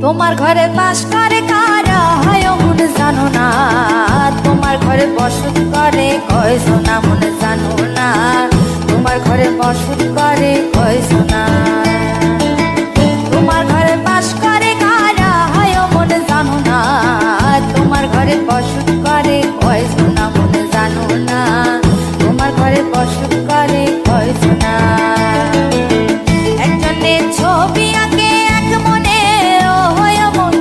তোমার ঘরে বাস করে কারা হয় মন জানো না, তোমার ঘরে বসত করে কয় সোনা মন জানো না, তোমার ঘরে বসত করে কয় সোনা। তোমার ঘরে বাস করে কারা হয় মন জানো না, তোমার ঘরে বসত করে কয় সোনা মন জানো না, তোমার ঘরে বসত করে কয় সোনা। একজনের ছবি আঁকে এক মনে ও হয় মন,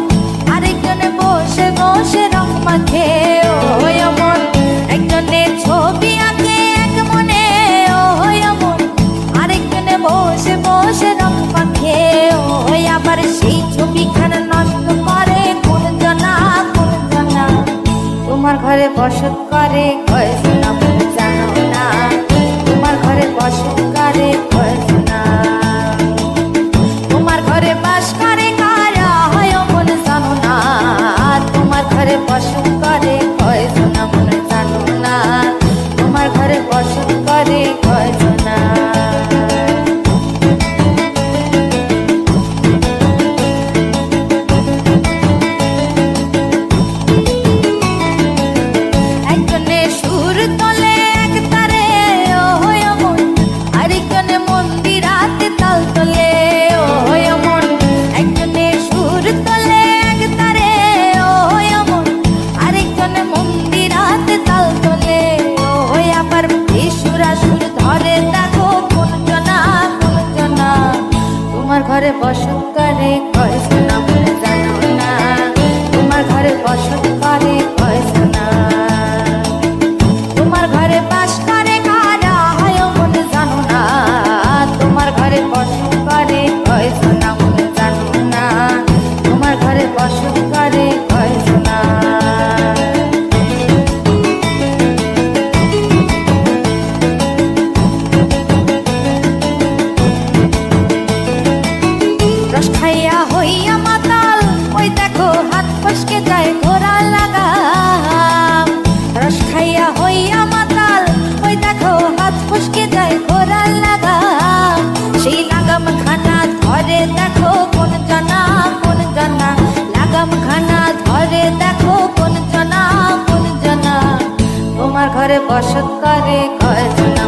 আরেকজনে বসে বসে রং মাখে ও হয় মন। একজনের ছবি আঁকে এক মনে ও হয় মন, আরেকজনে বসে বসে রং মাখে ও হয়। আবার সেই ছবিখানা নষ্ট করে কোন জনা কোন জনা, তোমার ঘরে বসত করে কয় সোনা মন জানো না, তোমার ঘরে বসত করে কয় সোনা। তোমার ঘরে বাস করে কারা হয় মন জানো না, তোমার ঘরে বসত করে কয় সোনা মন জানো না, তোমার ঘরে বসত করে কয় সোনা। একজনে সুর তোলে এক তারে ও হয় মন, আরেকজনে মন্দিরাতে তাল তোলে ও হয় মন। একজনে সুর তোলে এক তারে ও হয় মন, আরেকজনে মন্দিরাতে তাল তোলে ও হয়। আবার সুরা সুর ধরে দেখো কোন জনা কোন জনা, তোমার ঘরে বসত করে কয় সোনা মন জানো না, তোমার ঘরে বসত করে কয় সোনা। তোমার ঘরে বাস করে কারা হয় মন জানো না, তোমার ঘরে বসত করে কয় সোনা মন জানো না, তোমার ঘরে বসত করে কয় সোনা। রস খাইয়া হইয়া মাতাল ওই দেখো হাত ফসকে যায় ঘোড়া লাগাম। রস খাইয়া হইয়া মাতাল ওই দেখো হাত ফসকে যায় ঘোড়া লাগাম। সেই লাগাম খানা ধরে দেখো কোন জনা কোন জনা, লাগাম খানা ধরে দেখো কোন জনা কোন জনা, তোমার ঘরে বসত করে কয় সোনা।